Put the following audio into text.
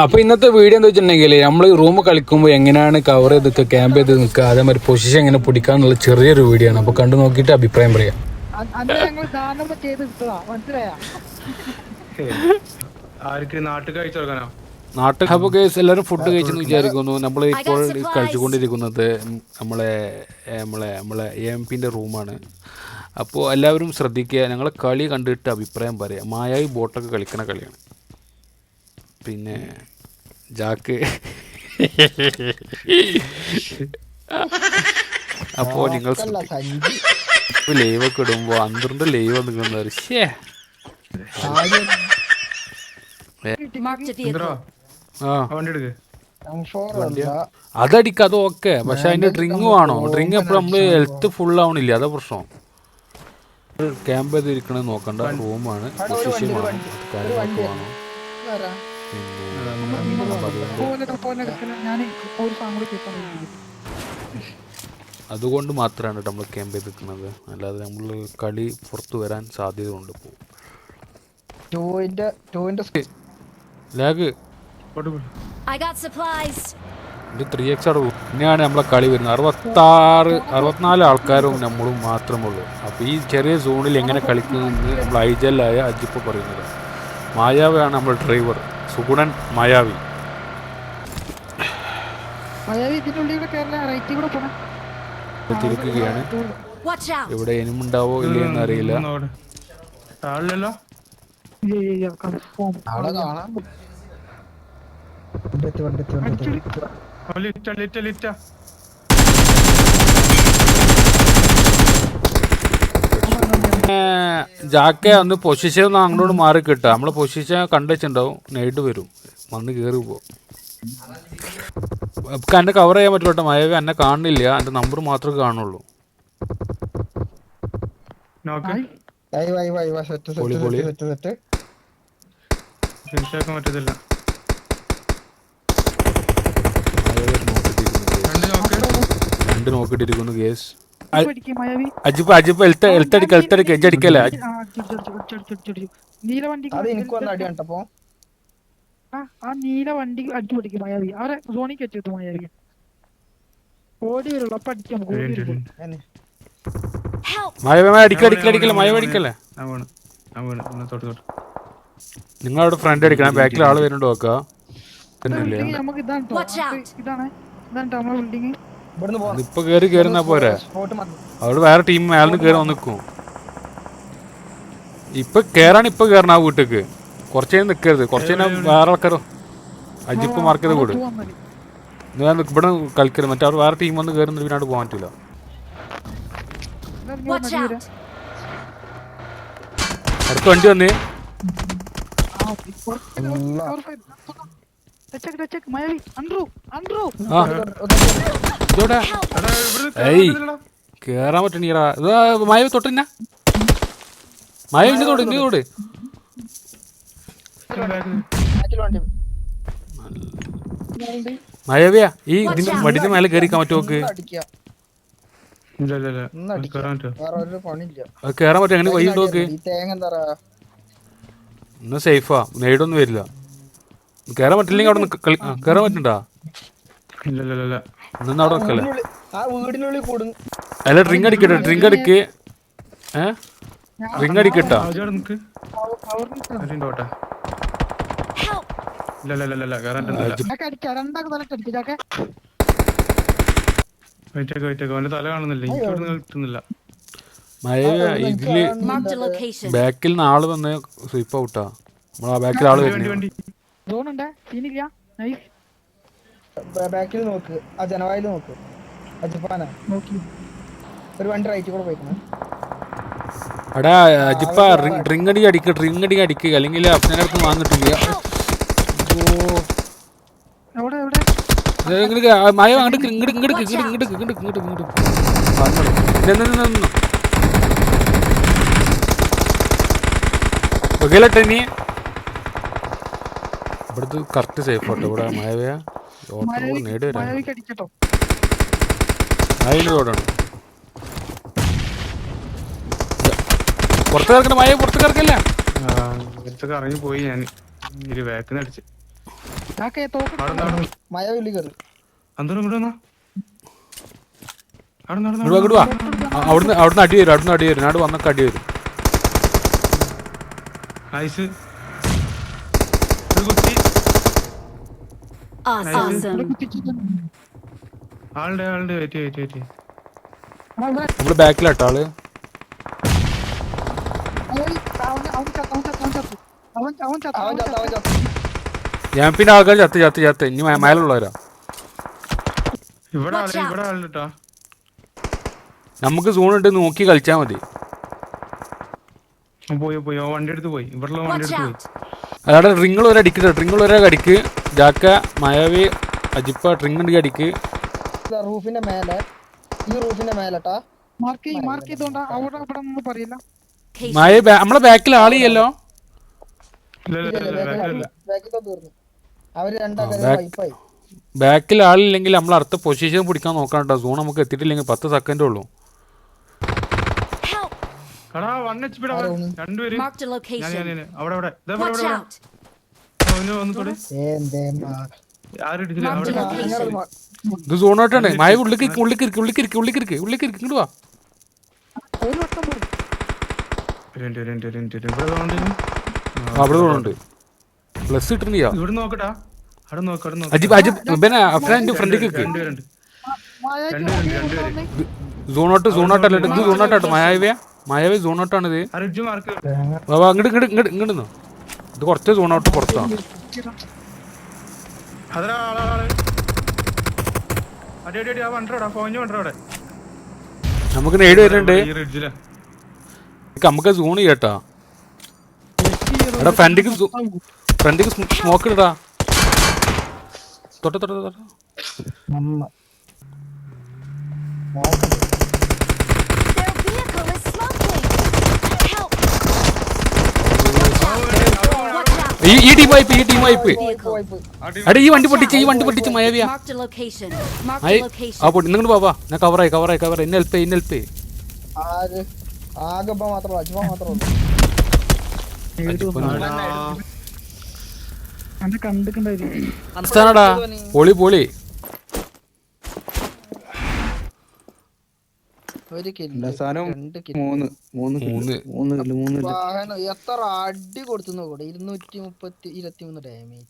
അപ്പൊ ഇന്നത്തെ വീഡിയോ എന്താ വെച്ചിട്ടുണ്ടെങ്കിൽ നമ്മൾ റൂം കളിക്കുമ്പോൾ എങ്ങനെയാണ് കവർ ചെയ്ത് നിൽക്കുക, ക്യാമ്പ് ചെയ്ത് നിൽക്കുക, അതേമാതിരി പൊസിഷൻ എങ്ങനെ പിടിക്കാന്നുള്ള ചെറിയൊരു വീഡിയോ ആണ്. അപ്പൊ കണ്ടു നോക്കിയിട്ട് അഭിപ്രായം പറയാം. നാട്ടിൽ അപ്പോൾ കേസ് എല്ലാവരും ഫുഡ് കഴിച്ചെന്ന് വിചാരിക്കുന്നു. നമ്മൾ ഇപ്പോൾ കഴിച്ചുകൊണ്ടിരിക്കുന്നത് നമ്മളെ നമ്മളെ നമ്മളെ എംപിൻ്റെ റൂമാണ്. അപ്പോൾ എല്ലാവരും ശ്രദ്ധിക്കുക, ഞങ്ങളെ കളി കണ്ടിട്ട് അഭിപ്രായം പറയാം. മായാവി ബോട്ടൊക്കെ കളിക്കണ കളിയാണ്. പിന്നെ ജാക്ക് അപ്പോൾ നിങ്ങൾ ലൈവൊക്കെ ഇടുമ്പോൾ 12 ലൈവ് നിൽക്കുന്നവർ അതടിക്ക, അത് ഓക്കെ. പക്ഷെ അതിന്റെ ഡ്രിങ്ക് വേണോ? ഡ്രിങ്ക് എപ്പോഴും നമ്മള് ഹെൽത്ത് ഫുൾ ആവണില്ല, അതാ പ്രശ്നം. ക്യാമ്പ് ചെയ്തിരിക്കണത് നോക്കണ്ട, റൂമാണ്, പൊസിഷൻ വേണം, കാര്യങ്ങളൊക്കെ വേണം. അതുകൊണ്ട് മാത്രമാണ് നമ്മൾ ക്യാമ്പ് ചെയ്ത് നിൽക്കുന്നത്. അല്ലാതെ നമ്മൾ കളി പുറത്തു വരാൻ സാധ്യത ഉണ്ട്. ലാഗ് 3x പിന്നെയാണ് നമ്മളെ കളി വരുന്നത്. 64 ആൾക്കാരും നമ്മളും മാത്രമേ ഉള്ളൂ. അപ്പോൾ ഈ ചെറിയ സോണിൽ എങ്ങനെ കളിക്കുന്നതെന്ന് നമ്മൾ ഐജല്ലായ അജിപ്പ് പറയുന്നത്. മായാവിയാണ് നമ്മൾ ഡ്രൈവർ, സുഗുണൻ മായാവി. തിരിക്കുകയാണ്. ഇവിടെ എനിമുണ്ടാവോ ഇല്ലയെന്ന് അറിയില്ല. ജാക്കെ ഒന്ന് പൊസിഷൻ ഒന്ന് അങ്ങോട്ട് മാറി കിട്ടുക. നമ്മളെ പൊസിഷൻ കണ്ടുവെച്ചിട്ടുണ്ടാവും, നൈറ്റ് വരും, വന്ന് കയറി പോകും. എന്നെ കവർ ചെയ്യാൻ പറ്റില്ല കേട്ടോ. മയവി എന്നെ കാണുന്നില്ല, എൻ്റെ നമ്പർ മാത്രമേ കാണുള്ളൂ. രണ്ട് നോക്കിട്ടിരിക്കുന്നു കേസ്. അജിപ്പ് എൽത്തടിക്കല്ലേ? നീല വണ്ടി അടിച്ചു പിടിക്കും മായാവി. അവരെ സോണിക്ക് വെച്ചിട്ടു മായാവി. ഓടി വരുള്ളൂ, അപ്പൊ അടിക്കാം. നിങ്ങളവിടെ ഫ്രണ്ട് അടിക്കണം, ബാക്കിൽ ആള് വരുന്നുണ്ട് നോക്ക. ഇപ്പൊ കേറുന്ന പോരെ, അവിടെ വേറെ ടീം മേലിന് കേറി വന്നിക്കും. ഇപ്പൊ കേറണം ആ വീട്ടിക്ക്. കുറച്ചേരം നിൽക്കരുത്, കുറച്ചേരം വേറെ ആൾക്കാരോ അജിപ്പ് മാർക്ക് ചെയ്ത് കൂട്. ഞാൻ ഇവിടെ കളിക്കരുത്, മറ്റേ അവർ വേറെ ടീം വന്ന് കയറുന്ന പിന്നാണ്ട് പോകാൻ പറ്റില്ല. അടുത്ത വണ്ടി വന്നേ. കേറാൻ പറ്റണീടാ. മായവി തൊട്ടിന്ന, മായവിന്റെ തോട്, ഇന്റെ തോട്. മായവിയാ, ഈ ഇതിന്റെ വടിന്റെ മേലെ കയറിക്കാൻ പറ്റുമോ? കേറാൻ പറ്റും, അങ്ങനെ വഴി നോക്ക്. ഇന്ന് സേഫാ, നേടൊന്നും വരില്ല. കേറാൻ പറ്റില്ലെങ്കിൽ അവിടെ കേറാൻ പറ്റണ്ടാ? ഇന്ന് അവിടെ നിക്കല്ലേ? അല്ല, ഡ്രിങ്ക് അടിക്കട്ടെ, ഡ്രിങ്ക് അടിക്ക്. ഡ്രിങ്ക് അടിക്കട്ടാ. ഇതില് ബാക്കിൽ നിന്ന് ആള് വന്ന് സ്വീപ്പ് ഔട്ടാ. നമ്മളാ ബാക്കിൽ ആള് വരുന്നുണ്ട്. ബാക്കിൽ നോക്ക്, ആ ജനവായിൽ നോക്ക്. ഒരു വണ്ടി റൈറ്റ് കൂടെ പോയിക്കണേ. എടാ അജിപ്പ, ഡ്രിങ്ക് അടിക്കുക, അല്ലെങ്കിൽ അപ്പനെ അടുത്ത് വാങ്ങിട്ടില്ല. മഴ അങ്ങോട്ട് ഇനി ഇവിടുത്തെ കറക്റ്റ് സേഫ് ആട്ടോ. ഇവിടെ മഴവയാ നേടി വരാം. അതിന് റോഡാണ് പുറത്ത് കിടക്കണ. മഴ പുറത്ത് കിടക്കല്ല, ഇറങ്ങി പോയി. ഞാൻ ബാക്കിൽ നിന്ന് അടിച്ച് കാക്കയെ തോക്ക് മഴവില്ലി കയറി അന്തരം ഇങ്ങോട്ട് വന്നാ അവിടെ ഇങ്ങോട്ട് വാ അവിടുന്ന് അടി വരും നാട് വന്നൊക്കെ അടി വരും. ഐസ് ഒരു കുത്തി Awesome. ആളുടെ വെയിറ്റ് നമ്മള് ബാക്കിലാട്ടോ ആള്. അവൻ ചത്ത് ഞാൻ പിന്നെ ആൾക്കാർ ചത്ത് ഇനി മേലുള്ളവരാ. ഇവിടെ ആളുണ്ടാ. നമുക്ക് സോൺ ഉണ്ട്, നോക്കി കളിച്ചാ മതി. പോയി വണ്ടി എടുത്ത് പോയി. ഇവിടെ വണ്ടി Watch എടുത്ത് പോയി. out. അതാണ് റിങ്ങൾ ഒരേ അടിക്ക് ജാക്ക മായാവി അജിപ്പ ട്രിങ് ഉണ്ടെങ്കിൽ അടിക്ക്. റൂഫിന്റെ മേലെ ഈ റൂഫിന്റെ മേലട്ടാ മാർക്ക് ചെയ്തോണ്ടാ അവിടെ ഇവിടെ ഒന്നും പറയില്ല. മായ നമ്മളെ ബാക്കിൽ ആളിയല്ലോ. ഇല്ല. ബാക്കിൽ തീർന്നു അവര് രണ്ടാൾക്കാരെ വൈപ്പായി. ബാക്കിൽ ആളില്ലെങ്കിൽ നമ്മൾ അടുത്ത പൊസിഷൻ പിടിക്കാൻ നോക്കാം കേട്ടോ. സോൺ നമുക്ക് എത്തിയിട്ടില്ലെങ്കിൽ 10 സെക്കൻഡേ ഉള്ളൂ. Help. എടാ 1 HP ടാ രണ്ടുപേര്. Marked a location. അവിടെ Watch out. വന്നിട്ടോടെ ആരും ഇടിച്ചില്ല. Marked a അവിടെ location. ഇത് സോണായിട്ടാണ്. മായ ഉള്ളിക്കിരിക്ക് ഇങ്ങോട്ട് വാ. ഒരു വട്ടം പോയി. ഇവിടെ തോന്നുന്നു. അവിടെ സോണുണ്ട്. പ്ലസ് കിട്ടുന്നില്ല. ഇവിടെ നോക്കട്ടാ. അവിടെ നോക്ക്. അജിബ് പിന്നെ അഫ്രാന്റെ ഫ്രണ്ടിലേക്ക് രണ്ടുപേരുണ്ട്. സോണോട്ടല്ല ഇത് സോണോട്ടാട്ടോ. മായാവി സോണോട്ടാണ് ഇത്. ആ റിഡ്ജ് മാർക്ക്. വാ ഇങ്ങോട്ട് ഇത് കുറച്ച് സോണോട്ട് പുറത്താണ്. അതാ ആളാള് അടി ആ വണ്ടടാ പോഞ്ഞു വണ്ട അവിടെ. നമുക്ക് നേടി വരുന്നുണ്ട്. ഈ റിഡ്ജിലാ നമുക്ക് സോൺ ചെയ്യട്ടാ. എടാ ഫ്രണ്ടിക്ക് സ്മോക്ക് ഇടാ. തൊട്ട Their vehicle is smoking. Help. Watch out. ഈ ടീം വായ്പ് Vehicle. അടേ ഈ വണ്ടി പൊട്ടിച്ച് മായാവിയാ. Marked a location. Marked a location. ആ പൊട്ടി നിങ്ങോട്ട് പോവാ. ഞാൻ കവറായി എന്നെ ഹെൽപ്പ് ആര് ആകെ മാത്രമല്ല അജ്മ മാത്രമല്ല അന്നെ കണ്ടിട്ടുണ്ടായിരുന്നു. ടാ പൊളി ഒരു കില്ല് സാധനം 3 വാഹനം എത്ര അടി കൊടുത്തു നോക്കൂടെ 223 ഡാമേജ്.